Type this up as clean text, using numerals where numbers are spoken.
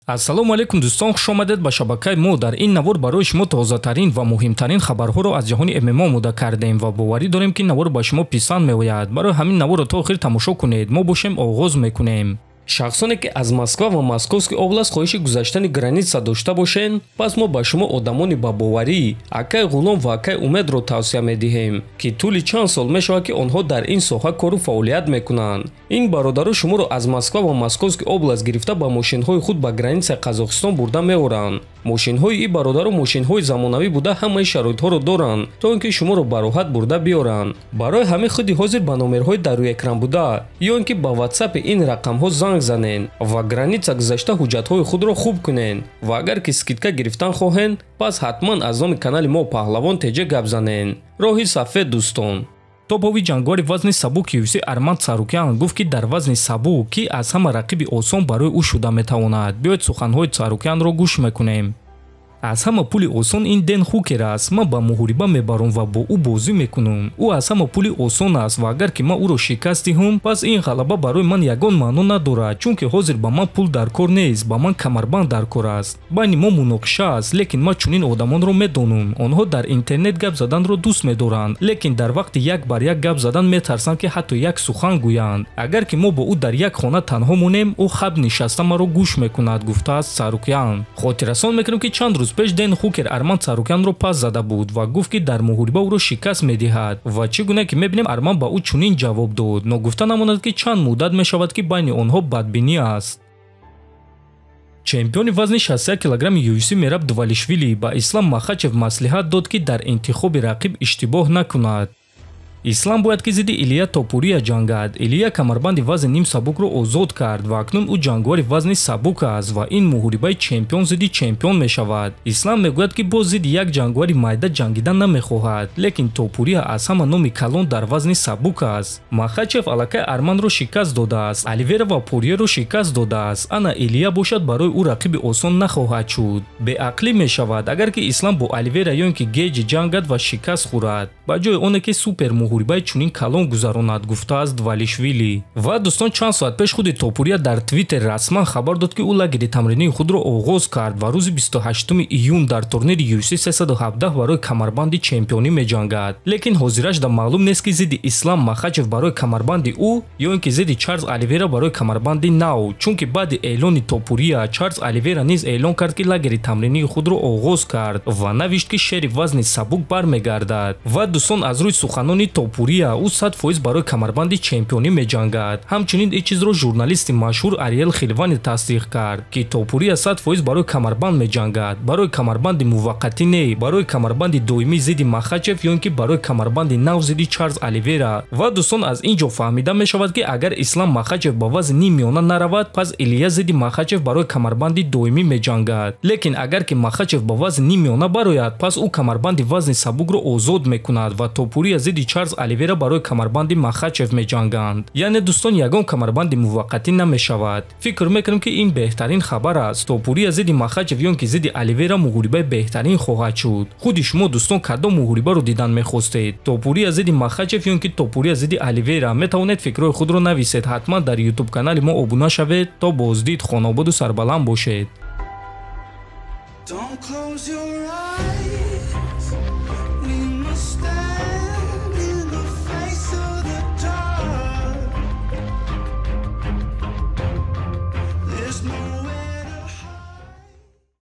ассалому алайкум дӯстон, хуш омадед ба шабакаи мо. Дар ин навор барои шумо тозатарин ва муҳимтарин хабарҳоро аз ҷаҳони ММО омода кардем ва боварӣ дорем ки навор ба шумо писанд меояд. Барои ҳамин наворро то охир тамошо кунед. Мо бошем оғоз мекунем. шахсоне ки аз Москва ва Московский област хоҳиши гузаштани граница дошта бошен, пас мо ба шумо одамони бабоварӣ Акай Ғулом ва Акай Умедро тавсия медиҳем ки тӯли чанд сол мешавад ки онҳо дар ин соҳа кору фаъолият мекунанд. ин бародаро шуморо аз Москва ва Московский област гирифта ба мошинҳои худ ба границаи Қазоқистон бурда меоранд. мошинҳои ин бародаро мошинҳои замонавӣ буда ҳамаи шароитҳоро доранд, то ин ки шуморо ба роҳат бурда биёранд. барои ҳамин худи ҳозир ба номерҳои дар рӯи экран буда ё ин ки ба WhatsApp ин рақамҳо занг занен ва граница гузашта ҳуҷҷатҳои худро хуб кунен ва агар ки скидка гирифтан хоҳен, пас ҳатман аз номи канали мо Паҳлавон теҷа гап занен. роҳи сафед дӯстон. тобовӣ ҷангори вазни сабуки UFC Арманд Сарукян гуфт ки дар вазни сабук ки аз ҳама рақиби осон барои ӯ шуда метавонад. биёед суханҳои Сарукянро гӯш мекунем. аз ҳама пули осон ин Дэн Хукер аст. ман ба муҳориба мебарам ва бо ӯ бозӣ мекунам. ӯ аз ҳама пули осон аст ва агар ки ман ӯро шикаст диҳам, пас ин ғалаба барои ман ягон маъно надорад, чунки ҳозир ба ман пул дар кор нест, ба ман камарбанд дар кор аст. байни мо муноқиша аст, лекин ман чунин одамонро медонам. онҳо дар интернет гап заданро дӯст медоранд, лекин дар вақти як бар як гап задан метарсанд ки ҳатто як сухан гӯянд. агар ки мо бо ӯ дар як хона танҳо монем, ӯ хаб нишаста маро гӯш мекунад, гуфтааст Сарукян. хотиррасон мекунем ки чанд рӯз пеш Дэн Хукер Арманд Сарукянро пас зада буд ва гуфт ки дар муҳориба ӯро шикаст медиҳад ва чӣ гуна ки мебинем Арманд ба ӯ чунин ҷавоб дод. но гуфта намонад ки чанд муддат мешавад ки байни онҳо бадбинӣ аст. чемпиони вазни 61 килограмми UFC Мераб Дувалишвили ба Ислам Махачев маслиҳат дод ки дар интихоби рақиб иштибоҳ накунад. ислам бояд ки зидди Илия Топурия ҷангад. Илия камарбанди вазни ним сабукро озод кард ва акнун ӯ ҷангори вазни сабук аст ва ин муҳорибаи чемпион зидди чемпион мешавад. ислам мегӯяд ки боз зидди як ҷангори майда ҷангидан намехоҳад, лекин Топурия аз ҳама номи калон дар вазни сабук аст. Махачев аллакай Армандро шикаст додааст, Оливера ва Порьеро шикаст додааст. ана Илия бошад барои ӯ рақиби осон нахоҳад шуд. беақлӣ мешавад агар ки ислам бо Оливера ё ин ки Гейҷи ҷангад ва шикаст хӯрад, ба ҷои оне ки супер муҳорибаи чунин калон гузаронад, гуфтааст Дувалишвили. ва дӯстон, чанд соат пеш худи Топурия дар Твиттер расман хабар дод ки ӯ лагери тамринии худро оғоз кард ва рӯзи 28 июн дар турнири UFC 317 барои камарбанди чемпионӣ меҷангад. лекин ҳозирашда маълум нест ки зидди Ислам Махачев барои камарбанди ӯ ё ин ки зидди Чарлз Оливера барои камарбанди нав, чунки баъди эълони Топурия Чарлз Оливера низ эълон кард ки лагери тамринии худро оғоз кард ва навишт ки шери вазни сабук бармегардад. ва дӯстон, аз рӯи суханони Топурия ӯ 100% барои камарбанди чемпионӣ меҷангад. ҳамчунин ин чизро журналисти машҳур Ариел Хилвани тасдиқ кард ки Топурия 100% барои камарбанд меҷангад, барои камарбанди муваққатӣ не, барои камарбанди доимӣ зидди Махачев ё ин ки барои камарбанди нав зидди Чарлз Оливера. ва дӯстон, аз ин ҷо фаҳмида мешавад ки агар Ислам Махачев ба вазни нимёна наравад, пас Илия зидди Махачев барои камарбанди доимӣ меҷангад. лекин агар ки Махачев ба вазни нимёна барояд, пас ӯ камарбанди вазни сабукро озод мекунад ва Топурия зидди Чарлз Оливера барои камарбанди Махачев меҷанганд. яъне дӯстон, ягон камарбанди муваққатӣ намешавад. фикр мекунем ки ин беҳтарин хабар аст. Топурия зидди Махачев ё ин ки зидди Оливера муҳорибаи беҳтарин хоҳад шуд. худи шумо дӯстон кадом муҳорибаро дидан мехостед? Топурия зидди Махачев ё ин ки Топурия зидди Оливера? метавонед фикрҳои худро нависед. ҳатман дар YouTube канали мо обуна шавед. то боздид, хонободу сарбаланд бошед. Don't close your eyes.